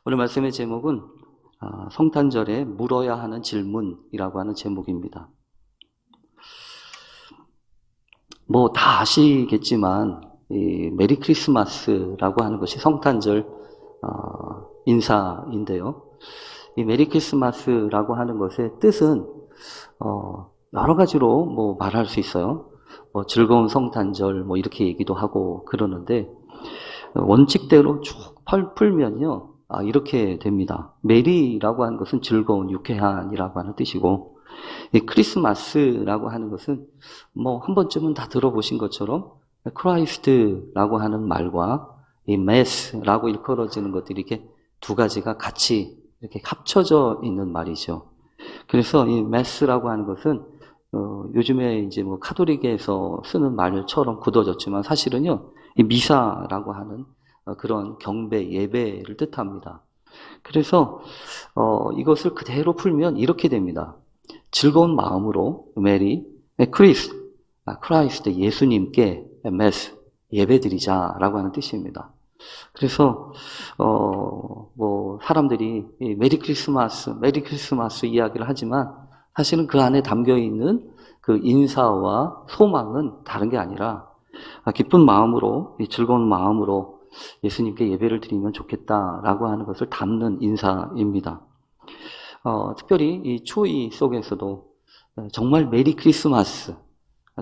오늘 말씀의 제목은 성탄절에 물어야 하는 질문이라고 하는 제목입니다. 뭐 다 아시겠지만 이 메리 크리스마스라고 하는 것이 성탄절 인사인데요. 이 메리 크리스마스라고 하는 것의 뜻은 여러 가지로 뭐 말할 수 있어요. 뭐 즐거운 성탄절 뭐 이렇게 얘기도 하고 그러는데 원칙대로 쭉 풀면요. 이렇게 됩니다. 메리라고 하는 것은 즐거운, 유쾌한이라고 하는 뜻이고, 이 크리스마스라고 하는 것은 뭐 한 번쯤은 다 들어보신 것처럼 크라이스트라고 하는 말과 이 메스라고 일컬어지는 것들이 이렇게 두 가지가 같이 이렇게 합쳐져 있는 말이죠. 그래서 이 메스라고 하는 것은 요즘에 이제 뭐 카톨릭에서 쓰는 말처럼 굳어졌지만 사실은요, 이 미사라고 하는 그런 경배, 예배를 뜻합니다. 그래서 이것을 그대로 풀면 이렇게 됩니다. 즐거운 마음으로 메리, 크라이스트, 예수님께 메스, 예배드리자라고 하는 뜻입니다. 그래서 뭐 사람들이 메리 크리스마스 이야기를 하지만 사실은 그 안에 담겨 있는 그 인사와 소망은 다른 게 아니라 기쁜 마음으로, 즐거운 마음으로 예수님께 예배를 드리면 좋겠다라고 하는 것을 담는 인사입니다. 특별히 이 추위 속에서도 정말 메리 크리스마스,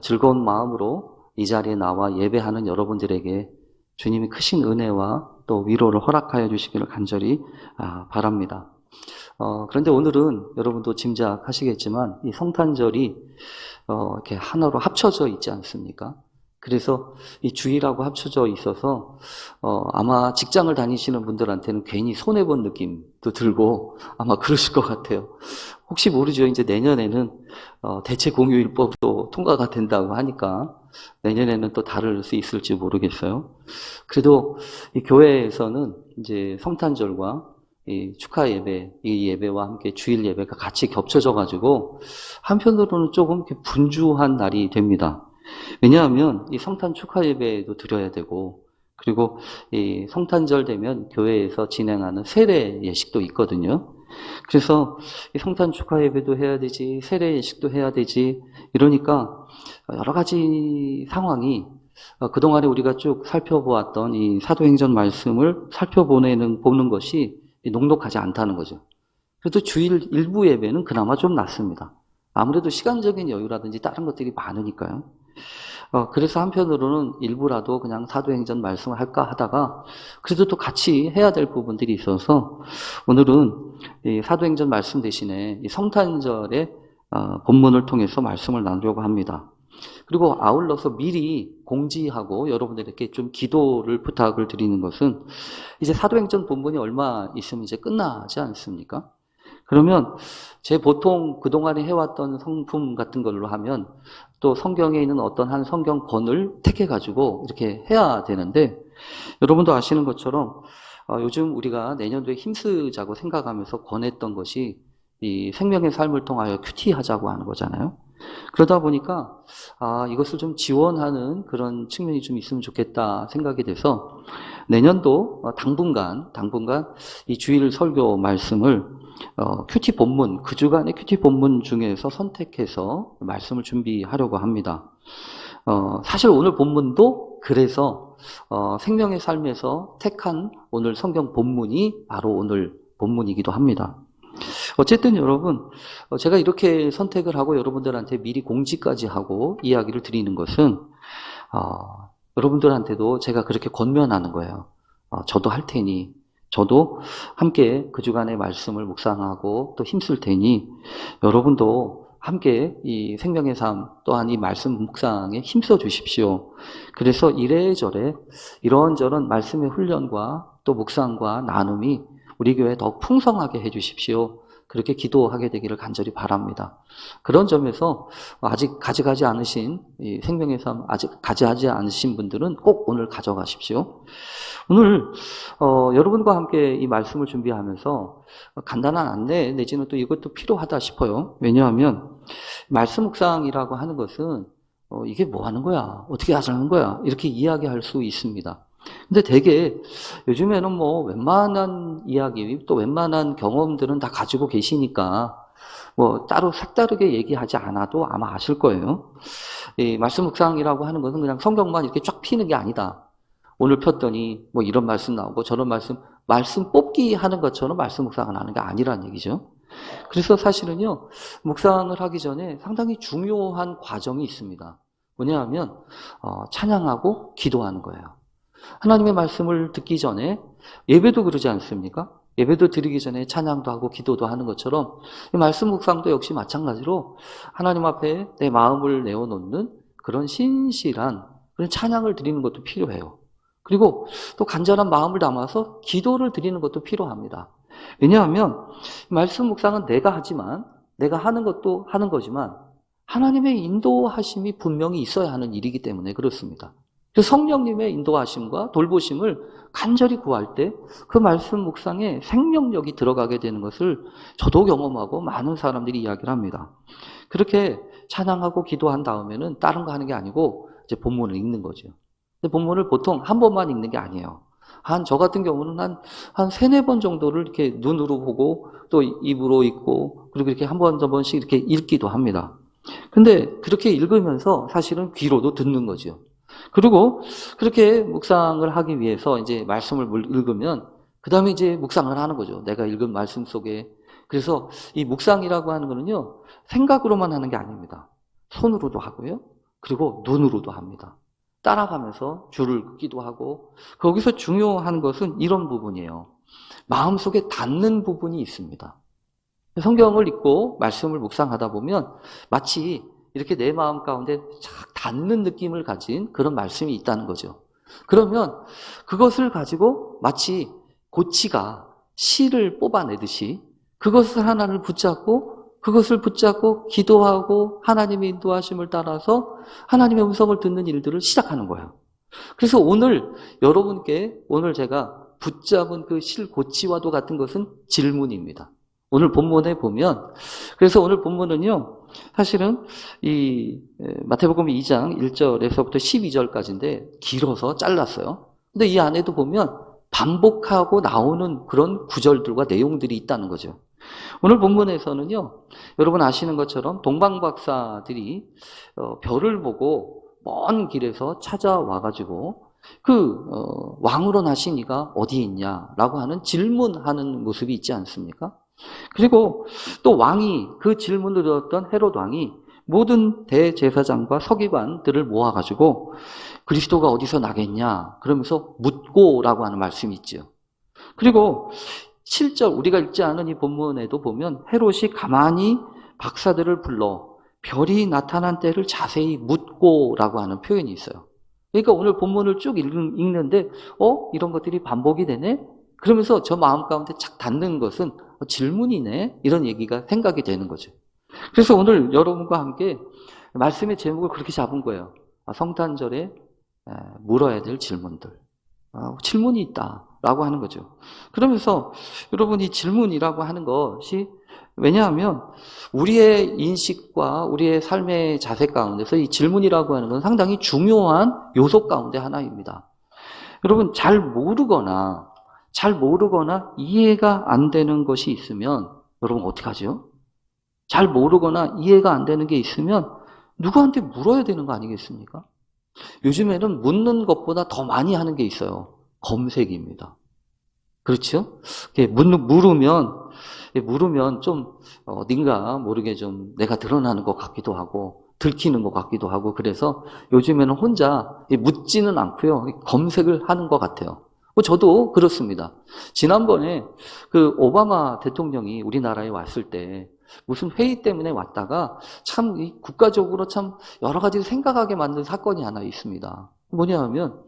즐거운 마음으로 이 자리에 나와 예배하는 여러분들에게 주님이 크신 은혜와 또 위로를 허락하여 주시기를 간절히 바랍니다. 그런데 오늘은 여러분도 짐작하시겠지만 이 성탄절이 이렇게 하나로 합쳐져 있지 않습니까? 그래서 이 주일하고 합쳐져 있어서 아마 직장을 다니시는 분들한테는 괜히 손해본 느낌도 들고 아마 그러실 것 같아요. 혹시 모르죠. 이제 내년에는 대체 공휴일법도 통과가 된다고 하니까 내년에는 또 다를 수 있을지 모르겠어요. 그래도 이 교회에서는 이제 성탄절과 이 축하 예배, 이 예배와 함께 주일 예배가 같이 겹쳐져 가지고 한편으로는 조금 이렇게 분주한 날이 됩니다. 왜냐하면 이 성탄 축하 예배도 드려야 되고, 그리고 이 성탄절 되면 교회에서 진행하는 세례 예식도 있거든요. 그래서 이 성탄 축하 예배도 해야 되지, 세례 예식도 해야 되지, 이러니까 여러 가지 상황이 그동안에 우리가 쭉 살펴보았던 이 사도행전 말씀을 보는 것이 녹록하지 않다는 거죠. 그래도 주일 일부 예배는 그나마 좀 낫습니다. 아무래도 시간적인 여유라든지 다른 것들이 많으니까요. 그래서 한편으로는 일부라도 그냥 사도행전 말씀을 할까 하다가 그래도 또 같이 해야 될 부분들이 있어서 오늘은 이 사도행전 말씀 대신에 이 성탄절의 본문을 통해서 말씀을 나누려고 합니다. 그리고 아울러서 미리 공지하고 여러분들에게 좀 기도를 부탁을 드리는 것은 이제 사도행전 본문이 얼마 있으면 이제 끝나지 않습니까? 그러면 제 보통 그동안에 해왔던 성품 같은 걸로 하면 또 성경에 있는 어떤 한 성경권을 택해가지고 이렇게 해야 되는데 여러분도 아시는 것처럼 요즘 우리가 내년도에 힘쓰자고 생각하면서 권했던 것이 이 생명의 삶을 통하여 큐티하자고 하는 거잖아요. 그러다 보니까 이것을 좀 지원하는 그런 측면이 좀 있으면 좋겠다 생각이 돼서 내년도 당분간 이 주일 설교 말씀을 큐티 본문, 그 주간의 큐티 본문 중에서 선택해서 말씀을 준비하려고 합니다. 사실 오늘 본문도 그래서 생명의 삶에서 택한 오늘 성경 본문이 바로 오늘 본문이기도 합니다. 어쨌든 여러분, 제가 이렇게 선택을 하고 여러분들한테 미리 공지까지 하고 이야기를 드리는 것은 여러분들한테도 제가 그렇게 권면하는 거예요. 저도 할 테니, 저도 함께 그 주간의 말씀을 묵상하고 또 힘쓸 테니 여러분도 함께 이 생명의 삶 또한 이 말씀 묵상에 힘써 주십시오. 그래서 이래저래 이런저런 말씀의 훈련과 또 묵상과 나눔이 우리 교회 더 풍성하게 해주십시오. 그렇게 기도하게 되기를 간절히 바랍니다. 그런 점에서 아직 가져가지 않으신 이 생명의 삶 아직 가져가지 않으신 분들은 꼭 오늘 가져가십시오. 오늘 여러분과 함께 이 말씀을 준비하면서 간단한 안내 내지는 또 이것도 필요하다 싶어요. 왜냐하면 말씀 묵상이라고 하는 것은 이게 뭐 하는 거야? 어떻게 하자는 거야? 이렇게 이야기할 수 있습니다. 근데 되게 요즘에는 뭐 웬만한 이야기, 또 웬만한 경험들은 다 가지고 계시니까 뭐 따로 색다르게 얘기하지 않아도 아마 아실 거예요. 이 말씀 묵상이라고 하는 것은 그냥 성경만 이렇게 쫙 피는 게 아니다. 오늘 폈더니 뭐 이런 말씀 나오고 저런 말씀 뽑기 하는 것처럼 말씀 묵상을 하는 게 아니라는 얘기죠. 그래서 사실은요, 묵상을 하기 전에 상당히 중요한 과정이 있습니다. 뭐냐 하면, 찬양하고 기도하는 거예요. 하나님의 말씀을 듣기 전에 예배도 그러지 않습니까? 예배도 드리기 전에 찬양도 하고 기도도 하는 것처럼 이 말씀 묵상도 역시 마찬가지로 하나님 앞에 내 마음을 내어놓는 그런 신실한 그런 찬양을 드리는 것도 필요해요. 그리고 또 간절한 마음을 담아서 기도를 드리는 것도 필요합니다. 왜냐하면 말씀 묵상은 내가 하지만 내가 하는 것도 하는 거지만 하나님의 인도하심이 분명히 있어야 하는 일이기 때문에 그렇습니다. 그래서 성령님의 인도하심과 돌보심을 간절히 구할 때 그 말씀 묵상에 생명력이 들어가게 되는 것을 저도 경험하고 많은 사람들이 이야기를 합니다. 그렇게 찬양하고 기도한 다음에는 다른 거 하는 게 아니고 이제 본문을 읽는 거죠. 근데 본문을 보통 한 번만 읽는 게 아니에요. 저 같은 경우는 한 세네 번 정도를 이렇게 눈으로 보고 또 입으로 읽고 그리고 이렇게 한 번씩 이렇게 읽기도 합니다. 근데 그렇게 읽으면서 사실은 귀로도 듣는 거죠. 그리고 그렇게 묵상을 하기 위해서 이제 말씀을 읽으면 그 다음에 이제 묵상을 하는 거죠. 내가 읽은 말씀 속에. 그래서 이 묵상이라고 하는 거는요, 생각으로만 하는 게 아닙니다. 손으로도 하고요. 그리고 눈으로도 합니다. 따라가면서 줄을 긋기도 하고 거기서 중요한 것은 이런 부분이에요. 마음속에 닿는 부분이 있습니다. 성경을 읽고 말씀을 묵상하다 보면 마치 이렇게 내 마음 가운데 착 닿는 느낌을 가진 그런 말씀이 있다는 거죠. 그러면 그것을 가지고 마치 고치가 실을 뽑아내듯이 그것을 하나를 그것을 붙잡고 기도하고 하나님의 인도하심을 따라서 하나님의 음성을 듣는 일들을 시작하는 거예요. 그래서 오늘 여러분께 오늘 제가 붙잡은 그 실고치와도 같은 것은 질문입니다. 오늘 본문에 보면 그래서 오늘 본문은요. 사실은 이 마태복음 2장 1절에서부터 12절까지인데 길어서 잘랐어요. 근데 이 안에도 보면 반복하고 나오는 그런 구절들과 내용들이 있다는 거죠. 오늘 본문에서는요. 여러분 아시는 것처럼 동방박사들이 별을 보고 먼 길에서 찾아와가지고 왕으로 나신 이가 어디 있냐라고 하는 질문하는 모습이 있지 않습니까? 그리고 또 그 질문을 들었던 헤롯 왕이 모든 대제사장과 서기관들을 모아가지고 그리스도가 어디서 나겠냐 그러면서 묻고라고 하는 말씀이 있죠. 그리고 7절 우리가 읽지 않은 이 본문에도 보면 헤롯이 가만히 박사들을 불러 별이 나타난 때를 자세히 묻고라고 하는 표현이 있어요. 그러니까 오늘 본문을 쭉 읽는데 이런 것들이 반복이 되네? 그러면서 저 마음 가운데 착 닿는 것은 질문이네? 이런 얘기가 생각이 되는 거죠. 그래서 오늘 여러분과 함께 말씀의 제목을 그렇게 잡은 거예요. 성탄절에 물어야 될 질문들. 질문이 있다라고 하는 거죠. 그러면서 여러분 이 질문이라고 하는 것이 왜냐하면 우리의 인식과 우리의 삶의 자세 가운데서 이 질문이라고 하는 건 상당히 중요한 요소 가운데 하나입니다. 여러분 잘 모르거나 이해가 안 되는 것이 있으면 여러분 어떻게 하죠? 잘 모르거나 이해가 안 되는 게 있으면 누구한테 물어야 되는 거 아니겠습니까? 요즘에는 묻는 것보다 더 많이 하는 게 있어요. 검색입니다. 그렇죠? 물으면 좀 어딘가 모르게 좀 내가 드러나는 것 같기도 하고 들키는 것 같기도 하고 그래서 요즘에는 혼자 묻지는 않고요. 검색을 하는 것 같아요. 저도 그렇습니다. 지난번에 오바마 대통령이 우리나라에 왔을 때 무슨 회의 때문에 왔다가 참 국가적으로 참 여러 가지를 생각하게 만든 사건이 하나 있습니다. 뭐냐 하면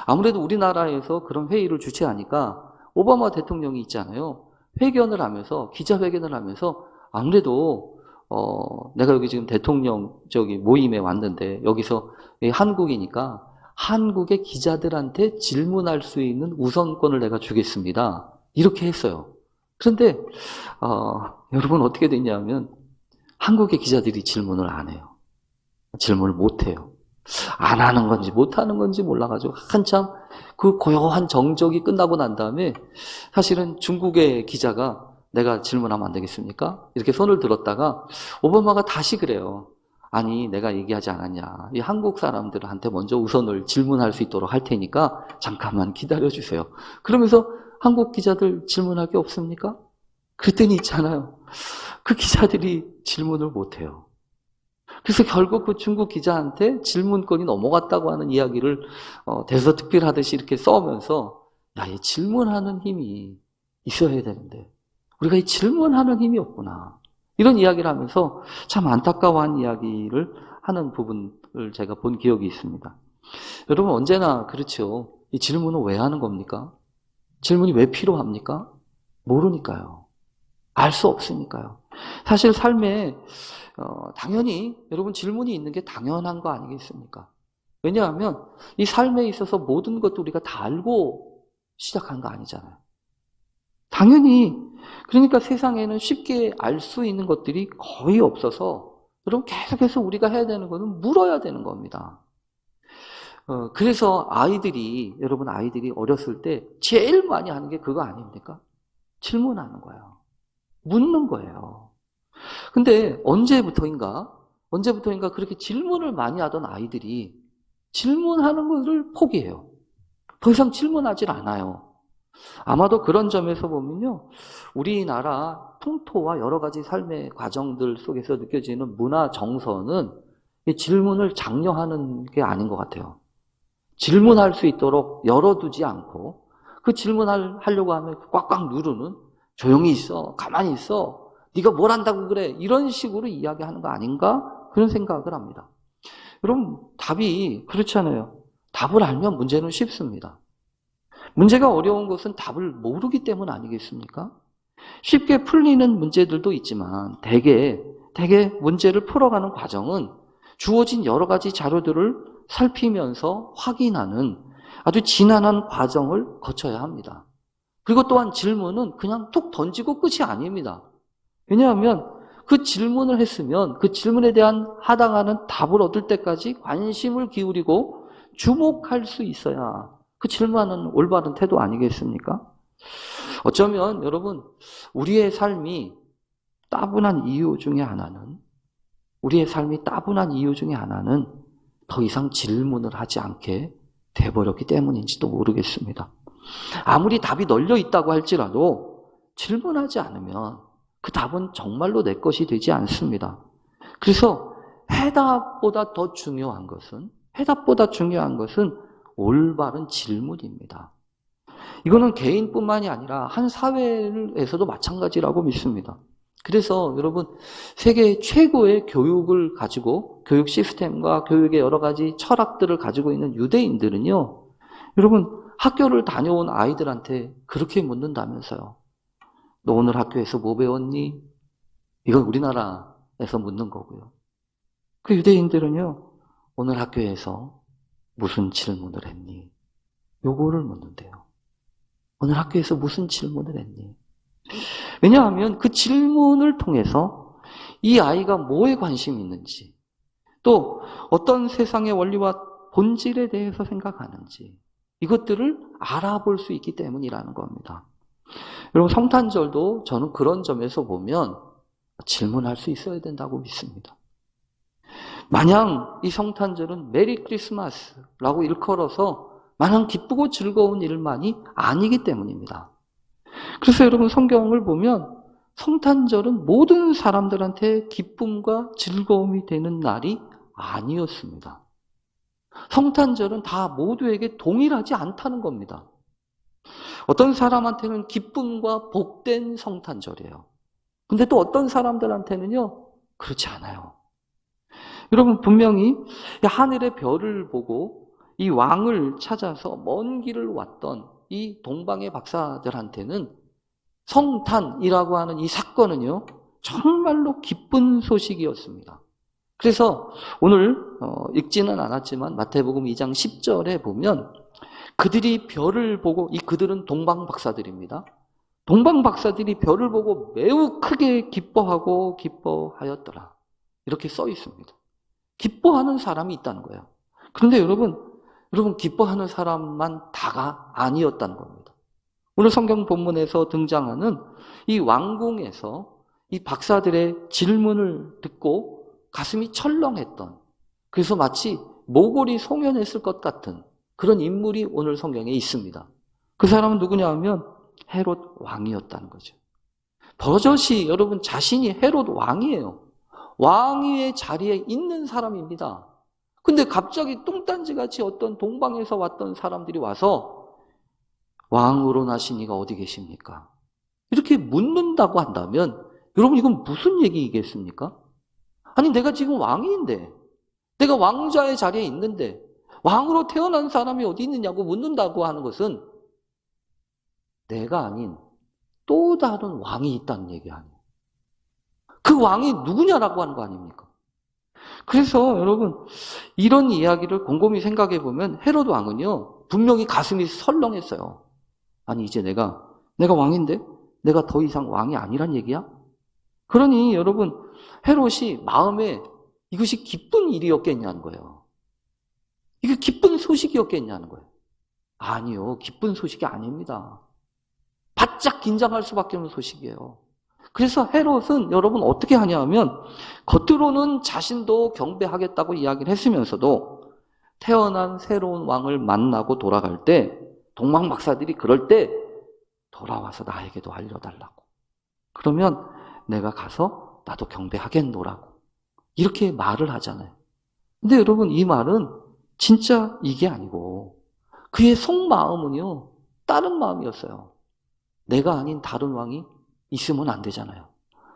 아무래도 우리나라에서 그런 회의를 주최하니까 오바마 대통령이 있잖아요. 기자회견을 하면서 아무래도 내가 여기 지금 대통령 모임에 왔는데 여기서 한국이니까 한국의 기자들한테 질문할 수 있는 우선권을 내가 주겠습니다. 이렇게 했어요. 그런데 여러분 어떻게 됐냐면 한국의 기자들이 질문을 안 해요. 질문을 못 해요. 안 하는 건지 못 하는 건지 몰라가지고 한참 그 고요한 정적이 끝나고 난 다음에 사실은 중국의 기자가 내가 질문하면 안 되겠습니까? 이렇게 손을 들었다가 오바마가 다시 그래요. 아니, 내가 얘기하지 않았냐. 이 한국 사람들한테 먼저 우선을 질문할 수 있도록 할 테니까 잠깐만 기다려주세요. 그러면서 한국 기자들 질문할 게 없습니까? 그랬더니 있잖아요. 그 기자들이 질문을 못해요. 그래서 결국 그 중국 기자한테 질문권이 넘어갔다고 하는 이야기를 대서특필하듯이 이렇게 써오면서 야, 이 질문하는 힘이 있어야 되는데 우리가 이 질문하는 힘이 없구나. 이런 이야기를 하면서 참 안타까워한 이야기를 하는 부분을 제가 본 기억이 있습니다. 여러분 언제나 그렇죠. 이 질문은 왜 하는 겁니까? 질문이 왜 필요합니까? 모르니까요. 알 수 없으니까요. 사실 삶에 당연히 여러분 질문이 있는 게 당연한 거 아니겠습니까? 왜냐하면 이 삶에 있어서 모든 것도 우리가 다 알고 시작한 거 아니잖아요. 당연히 그러니까 세상에는 쉽게 알 수 있는 것들이 거의 없어서 여러분 계속해서 우리가 해야 되는 것은 물어야 되는 겁니다. 그래서 여러분 아이들이 어렸을 때 제일 많이 하는 게 그거 아닙니까? 질문하는 거예요. 묻는 거예요. 근데 언제부터인가 그렇게 질문을 많이 하던 아이들이 질문하는 것을 포기해요. 더 이상 질문하질 않아요. 아마도 그런 점에서 보면요. 우리나라 풍토와 여러 가지 삶의 과정들 속에서 느껴지는 문화 정서는 이 질문을 장려하는 게 아닌 것 같아요. 질문할 수 있도록 열어두지 않고 그 질문하려고 하면 꽉꽉 누르는 조용히 있어, 가만히 있어, 네가 뭘 한다고 그래 이런 식으로 이야기하는 거 아닌가 그런 생각을 합니다. 여러분 답이 그렇잖아요. 답을 알면 문제는 쉽습니다. 문제가 어려운 것은 답을 모르기 때문 아니겠습니까? 쉽게 풀리는 문제들도 있지만 대개 문제를 풀어가는 과정은 주어진 여러 가지 자료들을 살피면서 확인하는 아주 지난한 과정을 거쳐야 합니다. 그리고 또한 질문은 그냥 툭 던지고 끝이 아닙니다. 왜냐하면 그 질문을 했으면 그 질문에 대한 하당하는 답을 얻을 때까지 관심을 기울이고 주목할 수 있어야 그 질문하는 올바른 태도 아니겠습니까? 어쩌면 여러분 우리의 삶이 따분한 이유 중에 하나는 더 이상 질문을 하지 않게 돼버렸기 때문인지도 모르겠습니다. 아무리 답이 널려 있다고 할지라도 질문하지 않으면 그 답은 정말로 내 것이 되지 않습니다. 그래서 해답보다 중요한 것은 올바른 질문입니다. 이거는 개인뿐만이 아니라 한 사회에서도 마찬가지라고 믿습니다. 그래서 여러분 세계 최고의 교육을 가지고 교육 시스템과 교육의 여러 가지 철학들을 가지고 있는 유대인들은요. 여러분 학교를 다녀온 아이들한테 그렇게 묻는다면서요. 너 오늘 학교에서 뭐 배웠니? 이건 우리나라에서 묻는 거고요. 그 유대인들은요. 오늘 학교에서 무슨 질문을 했니? 요거를 묻는데요. 오늘 학교에서 무슨 질문을 했니? 왜냐하면 그 질문을 통해서 이 아이가 뭐에 관심이 있는지 또 어떤 세상의 원리와 본질에 대해서 생각하는지 이것들을 알아볼 수 있기 때문이라는 겁니다. 여러분 성탄절도 저는 그런 점에서 보면 질문할 수 있어야 된다고 믿습니다. 마냥 이 성탄절은 메리 크리스마스라고 일컬어서 마냥 기쁘고 즐거운 일만이 아니기 때문입니다. 그래서 여러분 성경을 보면 성탄절은 모든 사람들한테 기쁨과 즐거움이 되는 날이 아니었습니다. 성탄절은 다 모두에게 동일하지 않다는 겁니다. 어떤 사람한테는 기쁨과 복된 성탄절이에요. 근데 또 어떤 사람들한테는요, 그렇지 않아요. 여러분 분명히 하늘의 별을 보고 이 왕을 찾아서 먼 길을 왔던 이 동방의 박사들한테는 성탄이라고 하는 이 사건은요, 정말로 기쁜 소식이었습니다. 그래서 오늘 읽지는 않았지만 마태복음 2장 10절에 보면 그들이 별을 보고, 그들은 동방 박사들입니다. 동방 박사들이 별을 보고 매우 크게 기뻐하였더라. 이렇게 써 있습니다. 기뻐하는 사람이 있다는 거예요. 그런데 여러분 기뻐하는 사람만 다가 아니었다는 겁니다. 오늘 성경 본문에서 등장하는 이 왕궁에서 이 박사들의 질문을 듣고 가슴이 철렁했던, 그래서 마치 모골이 송연했을 것 같은 그런 인물이 오늘 성경에 있습니다. 그 사람은 누구냐 하면 헤롯 왕이었다는 거죠. 버젓이 여러분 자신이 헤롯 왕이에요. 왕위의 자리에 있는 사람입니다. 근데 갑자기 뚱딴지같이 어떤 동방에서 왔던 사람들이 와서 왕으로 나신 이가 어디 계십니까? 이렇게 묻는다고 한다면 여러분 이건 무슨 얘기이겠습니까? 아니 내가 지금 왕인데, 내가 왕자의 자리에 있는데 왕으로 태어난 사람이 어디 있느냐고 묻는다고 하는 것은 내가 아닌 또 다른 왕이 있다는 얘기 아니에요. 그 왕이 누구냐라고 하는 거 아닙니까? 그래서 여러분 이런 이야기를 곰곰이 생각해 보면 헤롯 왕은요 분명히 가슴이 설렁했어요. 아니 이제 내가 왕인데 내가 더 이상 왕이 아니란 얘기야? 그러니 여러분 헤롯이 마음에 이것이 기쁜 일이었겠냐는 거예요. 이게 기쁜 소식이었겠냐는 거예요. 아니요, 기쁜 소식이 아닙니다. 바짝 긴장할 수밖에 없는 소식이에요. 그래서 헤롯은 여러분 어떻게 하냐 하면 겉으로는 자신도 경배하겠다고 이야기를 했으면서도 태어난 새로운 왕을 만나고 돌아갈 때 동방 박사들이 그럴 때 돌아와서 나에게도 알려달라고. 그러면 내가 가서 나도 경배하겠노라고. 이렇게 말을 하잖아요. 근데 여러분 이 말은 진짜 이게 아니고 그의 속마음은요 다른 마음이었어요. 내가 아닌 다른 왕이 있으면 안 되잖아요.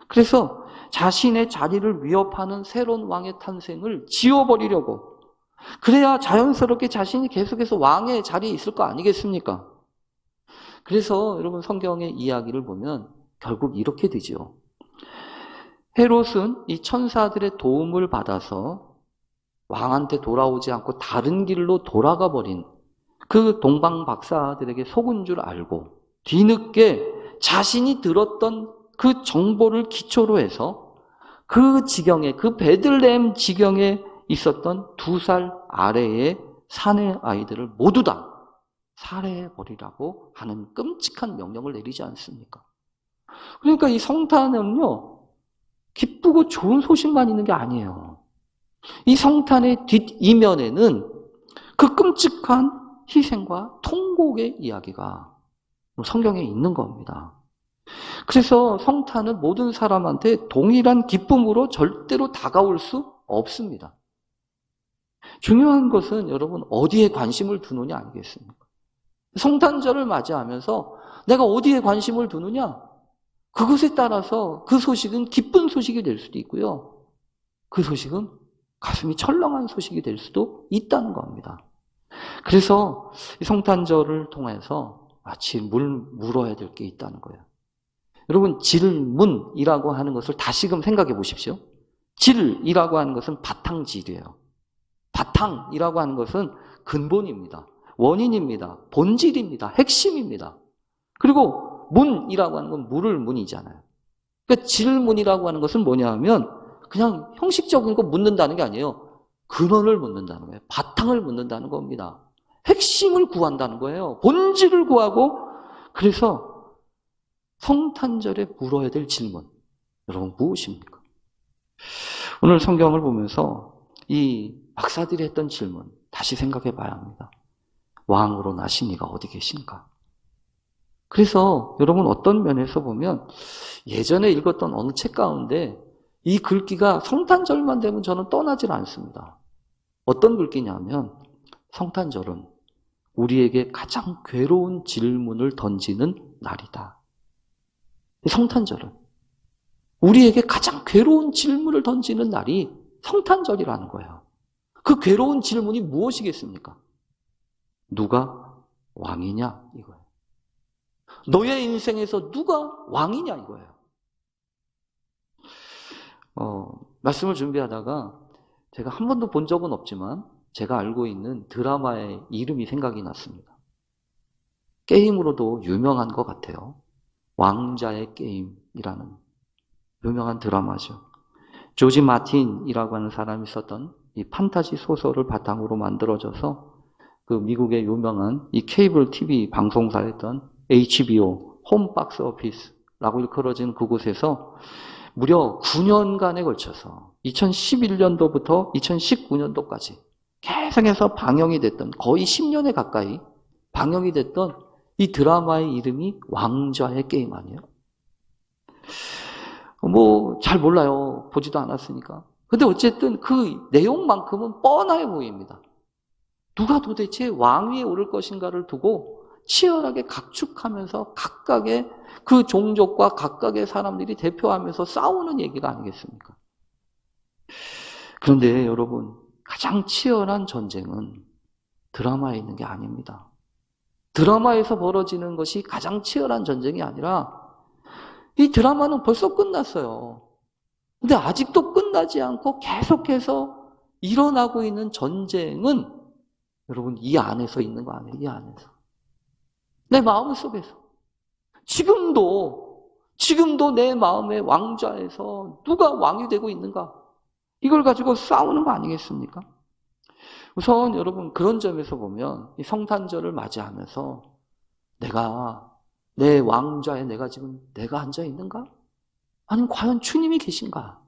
그래서 자신의 자리를 위협하는 새로운 왕의 탄생을 지워버리려고, 그래야 자연스럽게 자신이 계속해서 왕의 자리에 있을 거 아니겠습니까? 그래서 여러분 성경의 이야기를 보면 결국 이렇게 되죠. 헤롯은 이 천사들의 도움을 받아서 왕한테 돌아오지 않고 다른 길로 돌아가 버린 그 동방 박사들에게 속은 줄 알고 뒤늦게 자신이 들었던 그 정보를 기초로 해서 그 지경에, 그 베들레헴 지경에 있었던 2살 아래의 사내 아이들을 모두 다 살해해버리라고 하는 끔찍한 명령을 내리지 않습니까? 그러니까 이 성탄은요 기쁘고 좋은 소식만 있는 게 아니에요. 이 성탄의 뒷이면에는 그 끔찍한 희생과 통곡의 이야기가 성경에 있는 겁니다. 그래서 성탄은 모든 사람한테 동일한 기쁨으로 절대로 다가올 수 없습니다. 중요한 것은 여러분 어디에 관심을 두느냐 아니겠습니까? 성탄절을 맞이하면서 내가 어디에 관심을 두느냐, 그것에 따라서 그 소식은 기쁜 소식이 될 수도 있고요. 그 소식은 가슴이 철렁한 소식이 될 수도 있다는 겁니다. 그래서 이 성탄절을 통해서 마치 물어야 될 게 있다는 거예요. 여러분 질문이라고 하는 것을 다시금 생각해 보십시오. 질이라고 하는 것은 바탕질이에요. 바탕이라고 하는 것은 근본입니다. 원인입니다. 본질입니다. 핵심입니다. 그리고 문이라고 하는 건 물을 문이잖아요. 그러니까 질문이라고 하는 것은 뭐냐 하면 그냥 형식적인 거 묻는다는 게 아니에요. 근원을 묻는다는 거예요. 바탕을 묻는다는 겁니다. 핵심을 구한다는 거예요. 본질을 구하고. 그래서 성탄절에 물어야 될 질문, 여러분 무엇입니까? 오늘 성경을 보면서 이 박사들이 했던 질문 다시 생각해 봐야 합니다. 왕으로 나신 이가 어디 계신가? 그래서 여러분 어떤 면에서 보면 예전에 읽었던 어느 책 가운데 이 글귀가 성탄절만 되면 저는 떠나질 않습니다. 어떤 글귀냐면 성탄절은 우리에게 가장 괴로운 질문을 던지는 날이다. 성탄절은 우리에게 가장 괴로운 질문을 던지는 날이 성탄절이라는 거예요. 그 괴로운 질문이 무엇이겠습니까? 누가 왕이냐 이거예요. 너의 인생에서 누가 왕이냐 이거예요. 말씀을 준비하다가 제가 한 번도 본 적은 없지만 제가 알고 있는 드라마의 이름이 생각이 났습니다. 게임으로도 유명한 것 같아요. 왕자의 게임이라는 유명한 드라마죠. 조지 마틴이라고 하는 사람이 썼던 이 판타지 소설을 바탕으로 만들어져서 그 미국의 유명한 이 케이블 TV 방송사였던 HBO, 홈 박스 오피스라고 일컬어진 그곳에서 무려 9년간에 걸쳐서 2011년도부터 2019년도까지 계속해서 방영이 됐던, 거의 10년에 가까이 방영이 됐던 이 드라마의 이름이 왕좌의 게임 아니에요? 뭐 잘 몰라요. 보지도 않았으니까. 근데 어쨌든 그 내용만큼은 뻔해 보입니다. 누가 도대체 왕위에 오를 것인가를 두고 치열하게 각축하면서 각각의 그 종족과 각각의 사람들이 대표하면서 싸우는 얘기가 아니겠습니까? 그런데 여러분, 가장 치열한 전쟁은 드라마에 있는 게 아닙니다. 드라마에서 벌어지는 것이 가장 치열한 전쟁이 아니라 이 드라마는 벌써 끝났어요. 근데 아직도 끝나지 않고 계속해서 일어나고 있는 전쟁은 여러분 이 안에서 있는 거 아니에요? 이 안에서. 내 마음속에서. 지금도 내 마음의 왕좌에서 누가 왕이 되고 있는가? 이걸 가지고 싸우는 거 아니겠습니까? 우선 여러분 그런 점에서 보면 이 성탄절을 맞이하면서 내 왕좌에 내가 앉아 있는가? 아니면 과연 주님이 계신가?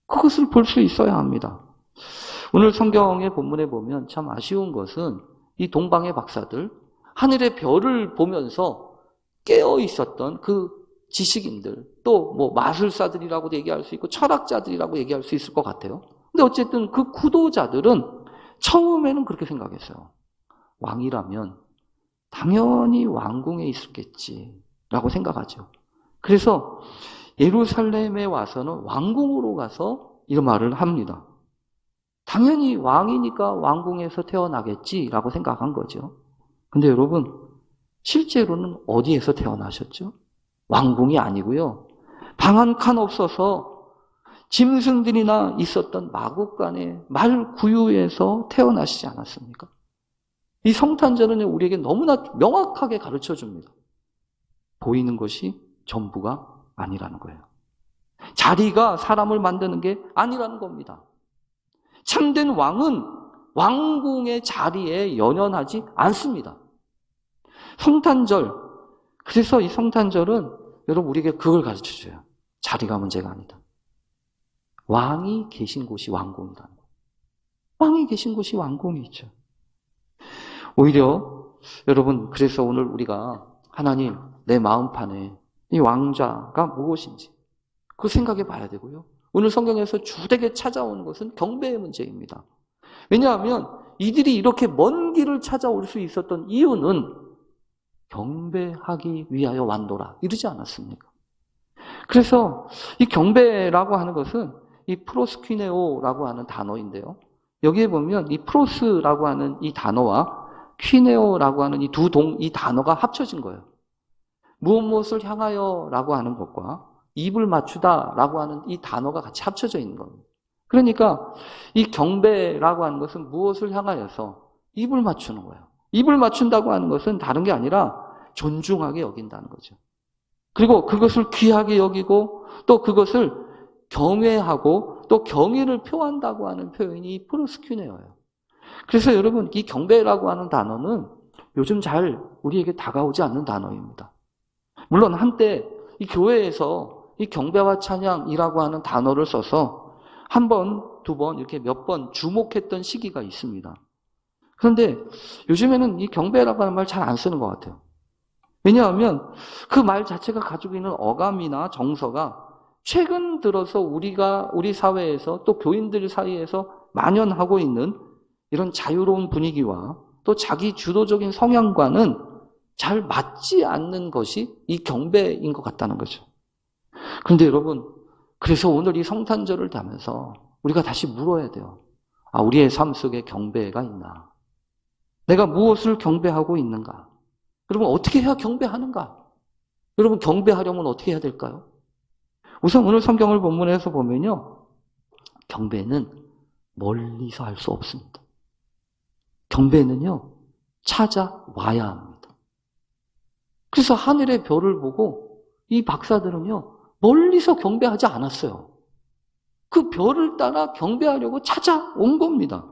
그것을 볼 수 있어야 합니다. 오늘 성경의 본문에 보면 참 아쉬운 것은 이 동방의 박사들, 하늘의 별을 보면서 깨어 있었던 그 지식인들, 또 뭐 마술사들이라고도 얘기할 수 있고 철학자들이라고 얘기할 수 있을 것 같아요. 근데 어쨌든 그 구도자들은 처음에는 그렇게 생각했어요. 왕이라면 당연히 왕궁에 있었겠지라고 생각하죠. 그래서 예루살렘에 와서는 왕궁으로 가서 이런 말을 합니다. 당연히 왕이니까 왕궁에서 태어나겠지라고 생각한 거죠. 근데 여러분, 실제로는 어디에서 태어나셨죠? 왕궁이 아니고요. 방 한 칸 없어서 짐승들이나 있었던 마구간의 말 구유에서 태어나시지 않았습니까? 이 성탄절은 우리에게 너무나 명확하게 가르쳐 줍니다. 보이는 것이 전부가 아니라는 거예요. 자리가 사람을 만드는 게 아니라는 겁니다. 참된 왕은 왕궁의 자리에 연연하지 않습니다. 성탄절, 그래서 이 성탄절은 여러분 우리에게 그걸 가르쳐줘요. 자리가 문제가 아니다. 왕이 계신 곳이 왕궁이라는 거예요. 왕이 계신 곳이 왕궁이죠. 오히려 여러분 그래서 오늘 우리가 하나님 내 마음판에 이 왕좌가 무엇인지 그 생각해 봐야 되고요. 오늘 성경에서 주되게 찾아오는 것은 경배의 문제입니다. 왜냐하면 이들이 이렇게 먼 길을 찾아올 수 있었던 이유는 경배하기 위하여 왔노라 이러지 않았습니까? 그래서 이 경배라고 하는 것은 이 프로스퀴네오라고 하는 단어인데요. 여기에 보면 이 프로스라고 하는 이 단어와 퀴네오라고 하는 이 단어가 합쳐진 거예요. 무엇을 향하여라고 하는 것과 입을 맞추다라고 하는 이 단어가 같이 합쳐져 있는 겁니다. 그러니까 이 경배라고 하는 것은 무엇을 향하여서 입을 맞추는 거예요. 입을 맞춘다고 하는 것은 다른 게 아니라 존중하게 여긴다는 거죠. 그리고 그것을 귀하게 여기고 또 그것을 경외하고 또 경의를 표한다고 하는 표현이 프로스큐네어예요. 그래서 여러분 이 경배라고 하는 단어는 요즘 잘 우리에게 다가오지 않는 단어입니다. 물론 한때 이 교회에서 이 경배와 찬양이라고 하는 단어를 써서 한 번, 두 번 이렇게 몇 번 주목했던 시기가 있습니다. 그런데 요즘에는 이 경배라고 하는 말 잘 안 쓰는 것 같아요. 왜냐하면 그 말 자체가 가지고 있는 어감이나 정서가 최근 들어서 우리 사회에서 또 교인들 사이에서 만연하고 있는 이런 자유로운 분위기와 또 자기 주도적인 성향과는 잘 맞지 않는 것이 이 경배인 것 같다는 거죠. 그런데 여러분, 그래서 오늘 이 성탄절을 다면서 우리가 다시 물어야 돼요. 우리의 삶 속에 경배가 있나? 내가 무엇을 경배하고 있는가? 여러분, 어떻게 해야 경배하는가? 여러분, 경배하려면 어떻게 해야 될까요? 우선 오늘 성경을 본문에서 보면요. 경배는 멀리서 할 수 없습니다. 경배는요, 찾아와야 합니다. 그래서 하늘의 별을 보고 이 박사들은요, 멀리서 경배하지 않았어요. 그 별을 따라 경배하려고 찾아온 겁니다.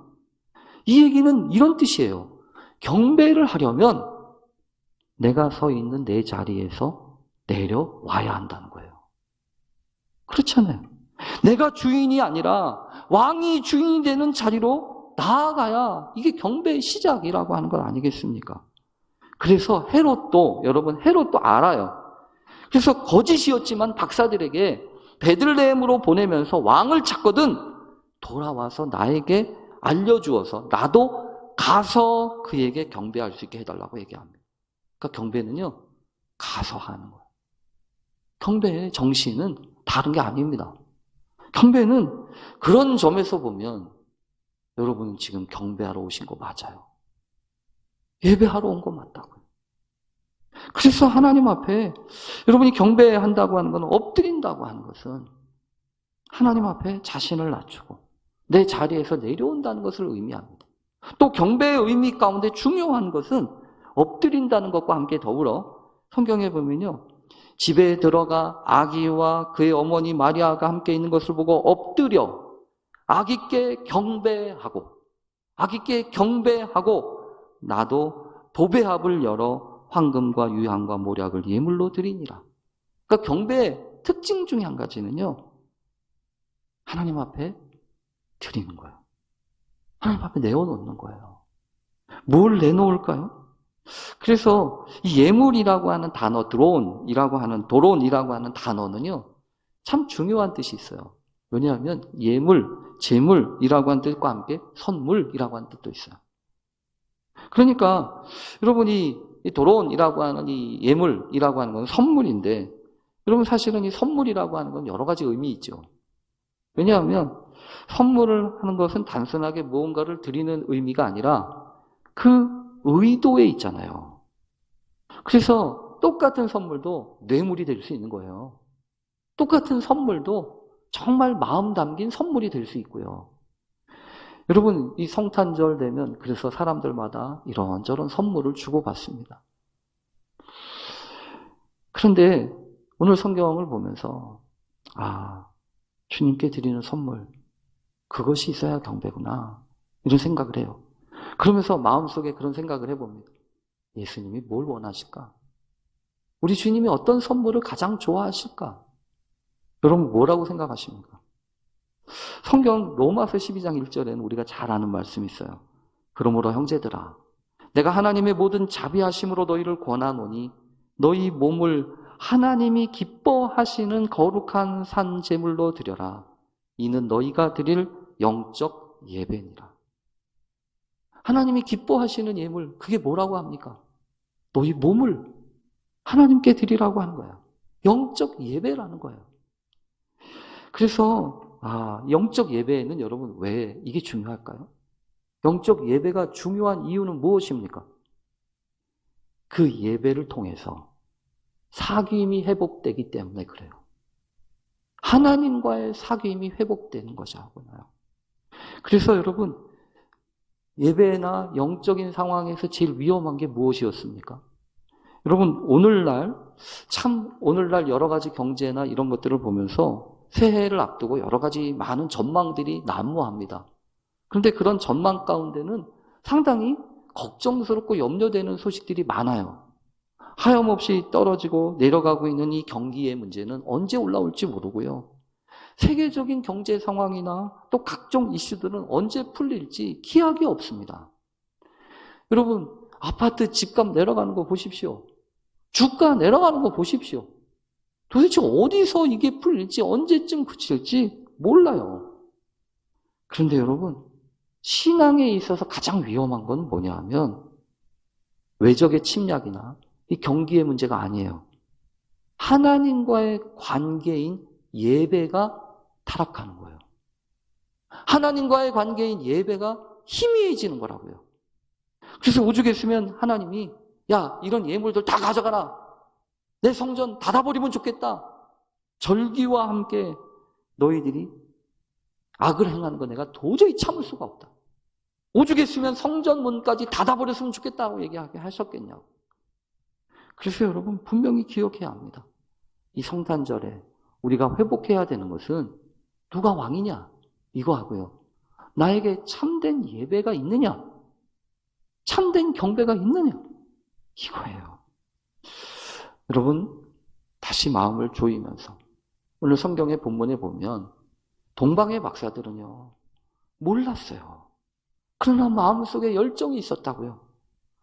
이 얘기는 이런 뜻이에요. 경배를 하려면 내가 서 있는 내 자리에서 내려와야 한다는 거예요. 그렇잖아요. 내가 주인이 아니라 왕이 주인이 되는 자리로 나아가야 이게 경배의 시작이라고 하는 것 아니겠습니까? 그래서 여러분 헤롯도 알아요. 그래서 거짓이었지만 박사들에게 베들레헴으로 보내면서 왕을 찾거든 돌아와서 나에게 알려주어서 나도 가서 그에게 경배할 수 있게 해달라고 얘기합니다. 그러니까 경배는요, 가서 하는 거예요. 경배의 정신은 다른 게 아닙니다. 경배는 그런 점에서 보면 여러분은 지금 경배하러 오신 거 맞아요. 예배하러 온 거 맞다고요. 그래서 하나님 앞에 여러분이 경배한다고 하는 건, 엎드린다고 하는 것은 하나님 앞에 자신을 낮추고 내 자리에서 내려온다는 것을 의미합니다. 또 경배의 의미 가운데 중요한 것은 엎드린다는 것과 함께 더불어 성경에 보면요, 집에 들어가 아기와 그의 어머니 마리아가 함께 있는 것을 보고 엎드려 아기께 경배하고 나도 보배합을 열어 황금과 유향과 모략을 예물로 드리니라. 그러니까 경배의 특징 중에 한 가지는요, 하나님 앞에 드리는 거예요. 하나님 앞에 내어놓는 거예요. 뭘 내놓을까요? 그래서 이 예물이라고 하는 단어, 도론이라고 하는 단어는요, 참 중요한 뜻이 있어요. 왜냐하면 예물, 재물이라고 하는 뜻과 함께 선물이라고 하는 뜻도 있어요. 그러니까 여러분이 이 도론이라고 하는 이 예물이라고 하는 건 선물인데, 여러분 사실은 이 선물이라고 하는 건 여러 가지 의미 있죠. 왜냐하면 선물을 하는 것은 단순하게 무언가를 드리는 의미가 아니라 그 의도에 있잖아요. 그래서 똑같은 선물도 뇌물이 될 수 있는 거예요. 똑같은 선물도 정말 마음 담긴 선물이 될 수 있고요. 여러분, 이 성탄절 되면 그래서 사람들마다 이런저런 선물을 주고받습니다. 그런데 오늘 성경을 보면서 주님께 드리는 선물, 그것이 있어야 경배구나, 이런 생각을 해요. 그러면서 마음속에 그런 생각을 해봅니다. 예수님이 뭘 원하실까? 우리 주님이 어떤 선물을 가장 좋아하실까? 여러분 뭐라고 생각하십니까? 성경 로마서 12장 1절에는 우리가 잘 아는 말씀이 있어요. 그러므로 형제들아, 내가 하나님의 모든 자비하심으로 너희를 권하노니 너희 몸을 하나님이 기뻐하시는 거룩한 산 제물로 드려라. 이는 너희가 드릴 영적 예배니라. 하나님이 기뻐하시는 예물, 그게 뭐라고 합니까? 너희 몸을 하나님께 드리라고 하는 거예요. 영적 예배라는 거예요. 그래서 영적 예배에는 여러분 왜 이게 중요할까요? 영적 예배가 중요한 이유는 무엇입니까? 그 예배를 통해서 사귐이 회복되기 때문에 그래요. 하나님과의 사귐이 회복되는 것이라고요. 그래서 여러분, 예배나 영적인 상황에서 제일 위험한 게 무엇이었습니까? 여러분, 오늘날 여러 가지 경제나 이런 것들을 보면서 새해를 앞두고 여러 가지 많은 전망들이 난무합니다. 그런데 그런 전망 가운데는 상당히 걱정스럽고 염려되는 소식들이 많아요. 하염없이 떨어지고 내려가고 있는 이 경기의 문제는 언제 올라올지 모르고요. 세계적인 경제 상황이나 또 각종 이슈들은 언제 풀릴지 기약이 없습니다. 여러분, 아파트 집값 내려가는 거 보십시오. 주가 내려가는 거 보십시오. 도대체 어디서 이게 풀릴지, 언제쯤 그칠지 몰라요. 그런데 여러분, 신앙에 있어서 가장 위험한 건 뭐냐 하면 외적의 침략이나 이 경기의 문제가 아니에요. 하나님과의 관계인 예배가 타락하는 거예요. 하나님과의 관계인 예배가 희미해지는 거라고요. 그래서 오죽했으면 하나님이 이런 예물들 다 가져가라. 내 성전 닫아버리면 좋겠다. 절기와 함께 너희들이 악을 행하는 거 내가 도저히 참을 수가 없다. 오죽했으면 성전 문까지 닫아버렸으면 좋겠다고 얘기하게 하셨겠냐고. 그래서 여러분 분명히 기억해야 합니다. 이 성탄절에 우리가 회복해야 되는 것은 누가 왕이냐? 이거 하고요. 나에게 참된 예배가 있느냐? 참된 경배가 있느냐? 이거예요. 여러분, 다시 마음을 조이면서 오늘 성경의 본문에 보면 동방의 박사들은요, 몰랐어요. 그러나 마음속에 열정이 있었다고요.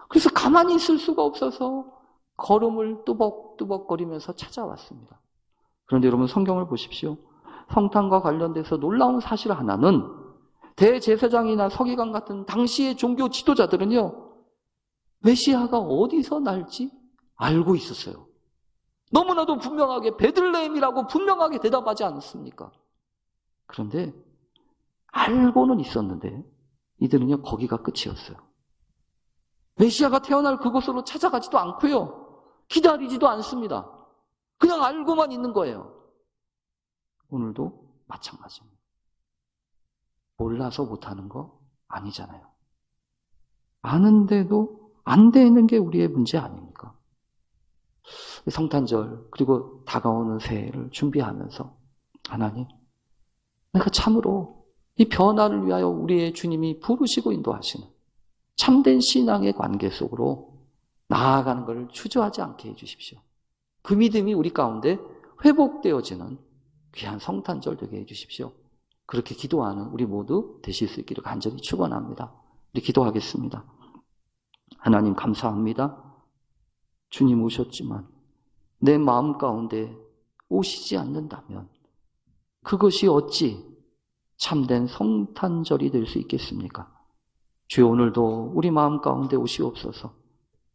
그래서 가만히 있을 수가 없어서 걸음을 뚜벅뚜벅거리면서 찾아왔습니다. 그런데 여러분 성경을 보십시오. 성탄과 관련돼서 놀라운 사실 하나는 대제사장이나 서기관 같은 당시의 종교 지도자들은요, 메시아가 어디서 날지 알고 있었어요. 너무나도 분명하게 베들레헴이라고 분명하게 대답하지 않았습니까? 그런데 알고는 있었는데 이들은요, 거기가 끝이었어요. 메시아가 태어날 그곳으로 찾아가지도 않고요, 기다리지도 않습니다. 그냥 알고만 있는 거예요. 오늘도 마찬가지입니다. 몰라서 못하는 거 아니잖아요. 아는데도 안 되는 게 우리의 문제 아닙니까? 성탄절 그리고 다가오는 새해를 준비하면서 하나님, 내가 참으로 이 변화를 위하여 우리의 주님이 부르시고 인도하시는 참된 신앙의 관계 속으로 나아가는 것을 주저하지 않게 해주십시오. 그 믿음이 우리 가운데 회복되어지는 귀한 성탄절 되게 해주십시오. 그렇게 기도하는 우리 모두 되실 수 있기를 간절히 축원합니다. 우리 기도하겠습니다. 하나님 감사합니다. 주님 오셨지만 내 마음 가운데 오시지 않는다면 그것이 어찌 참된 성탄절이 될 수 있겠습니까? 주여, 오늘도 우리 마음 가운데 오시옵소서.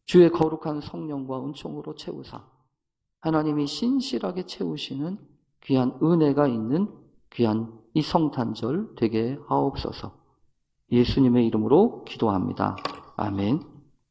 주의 거룩한 성령과 은총으로 채우사 하나님이 신실하게 채우시는 귀한 은혜가 있는 귀한 이 성탄절 되게 하옵소서. 예수님의 이름으로 기도합니다. 아멘.